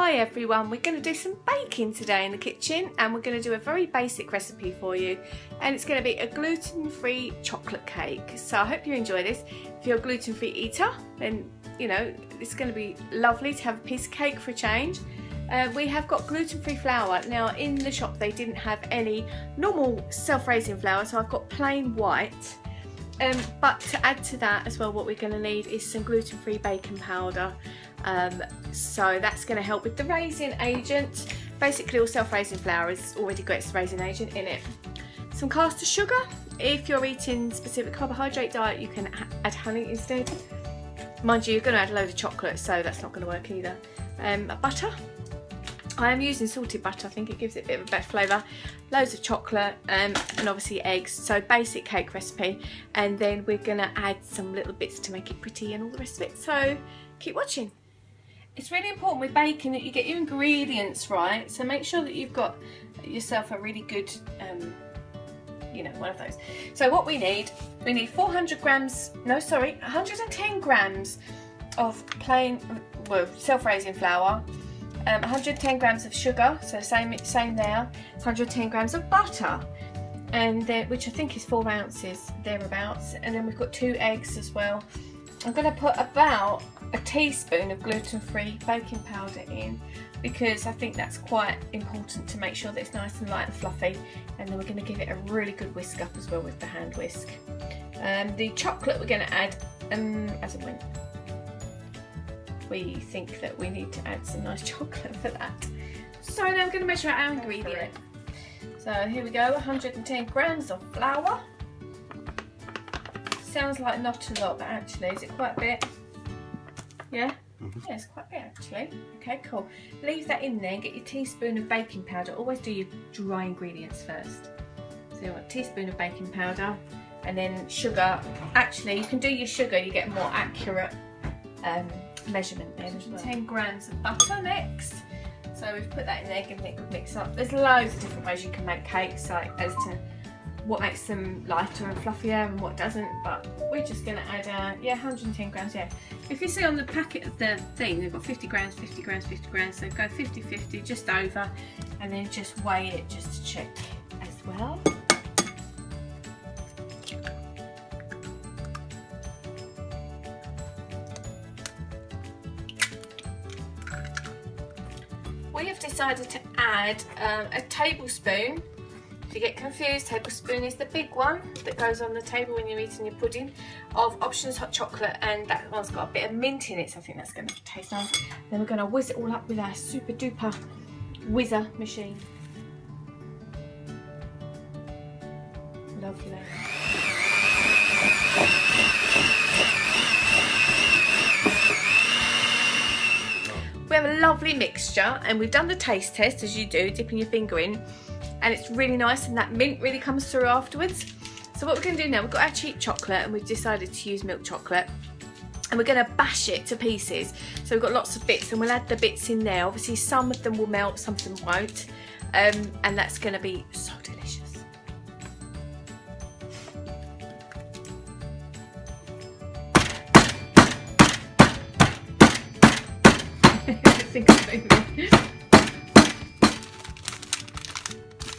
Hi everyone, we're going to do some baking today in the kitchen, and we're going to do a very basic recipe for you, and it's going to be a gluten-free chocolate cake. So I hope you enjoy this. If you're a gluten-free eater, then you know it's going to be lovely to have a piece of cake for a change. We have got gluten-free flour. Now in the shop they didn't have any normal self-raising flour, so I've got plain white. But to add to that as well, what we're going to need is some gluten-free baking powder. So that's going to help with the raising agent. Basically all self-raising flour has already got its raising agent in it. Some caster sugar. If you're eating specific carbohydrate diet, you can add honey instead. Mind you, you're going to add a load of chocolate, so that's not going to work either. Butter. I am using salted butter, I think it gives it a bit of a better flavour. Loads of chocolate and obviously eggs, so basic cake recipe. And then we're going to add some little bits to make it pretty and all the rest of it, so keep watching. It's really important with baking that you get your ingredients right, so make sure that you've got yourself a really good, you know, one of those. So what we need 110 grams of plain, well, self-raising flour. 110 grams of sugar, so same there. 110 grams of butter, and then, which I think is 4 ounces thereabouts, and then we've got 2 eggs as well. I'm going to put about a teaspoon of gluten-free baking powder in, because I think that's quite important to make sure that it's nice and light and fluffy. And then we're going to give it a really good whisk up as well with the hand whisk. The chocolate we're going to add as and when we think that we need to add some nice chocolate for that. So now I'm going to measure our ingredient. So here we go, 110 grams of flour. Sounds like not a lot, but actually, is it quite a bit? Yeah? Yeah, it's quite a bit actually. Okay, cool. Leave that in there and get your teaspoon of baking powder. Always do your dry ingredients first. So you want a teaspoon of baking powder, and then sugar. Actually, you can do your sugar, you get a more accurate measurement then as well. 10 grams of butter next. So we've put that in there, giving it a good mix up. There's loads of different ways you can make cakes, like as to what makes them lighter and fluffier and what doesn't, but we're just going to add 110 grams. Yeah, if you see on the packet of the thing, they've got 50 grams, 50 grams, 50 grams, so go 50-50 just over, and then just weigh it just to check as well. We have decided to add a tablespoon. If you get confused, tablespoon is the big one that goes on the table when you're eating your pudding, of Options hot chocolate, and that one's got a bit of mint in it, so I think that's going to taste nice. Then we're going to whiz it all up with our super duper whizzer machine. Lovely. We have a lovely mixture, and we've done the taste test as you do, dipping your finger in, and it's really nice, and that mint really comes through afterwards. So what we're going to do now, we've got our cheap chocolate, and we've decided to use milk chocolate, and we're going to bash it to pieces. So we've got lots of bits, and we'll add the bits in there. Obviously some of them will melt, some of them won't, and that's going to be so delicious.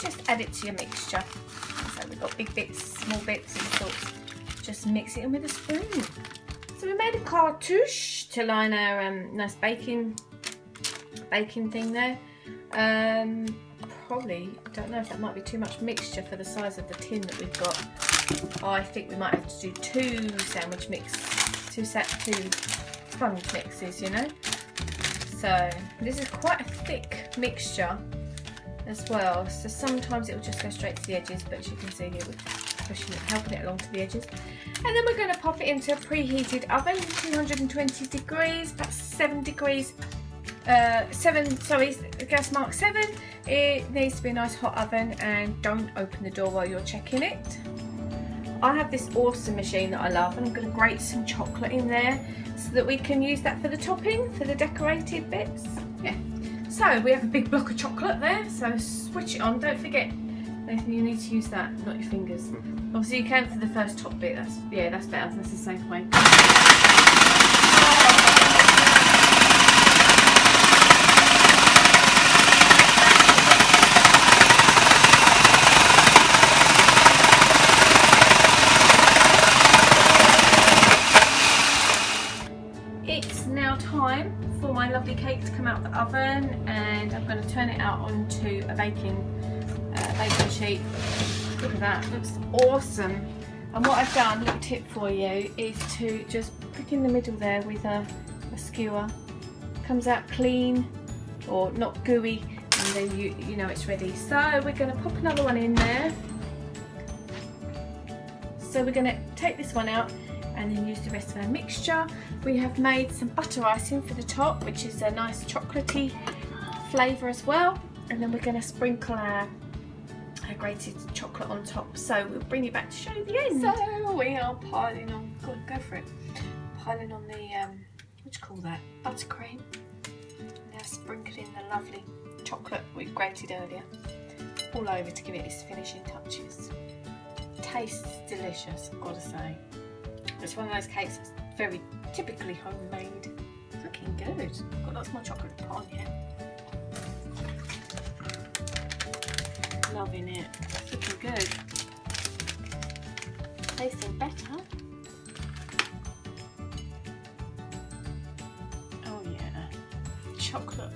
Just add it to your mixture. So we've got big bits, small bits, and sorts. Just mix it in with a spoon. So we made a cartouche to line our nice baking thing there. Probably, don't know if that might be too much mixture for the size of the tin that we've got. I think we might have to do 2 sponge mixes, you know. So this is quite a thick mixture as well, so sometimes it will just go straight to the edges, but as you can see here we're pushing it, helping it along to the edges. And then we're going to pop it into a preheated oven, 220 degrees, that's 7 degrees, gas mark 7. It needs to be a nice hot oven, and don't open the door while you're checking it. I have this awesome machine that I love, and I'm going to grate some chocolate in there so that we can use that for the topping, for the decorated bits. Yeah. So we have a big block of chocolate there, so switch it on. Don't forget, Nathan, you need to use that, not your fingers. Obviously you can for the first top bit, that's better, that's the safe way. lovely cake to come out of the oven, and I'm going to turn it out onto a baking sheet. Look at that, looks awesome. And what I've done, little tip for you, is to just prick in the middle there with a skewer. Comes out clean, or not gooey, and then you know it's ready. So we're going to pop another one in there. So we're going to take this one out and then use the rest of our mixture. We have made some butter icing for the top, which is a nice chocolatey flavour as well. And then we're going to sprinkle our grated chocolate on top. So we'll bring you back to show you the end. So we are piling on, go for it. Piling on the, what do you call that? Buttercream. Now sprinkling the lovely chocolate we've grated earlier all over to give it its finishing touches. Tastes delicious, I've got to say. It's one of those cakes that's very typically homemade. It's looking good. I've got lots more chocolate to put on here. Loving it. It's looking good. Tasting better. Oh yeah. Chocolate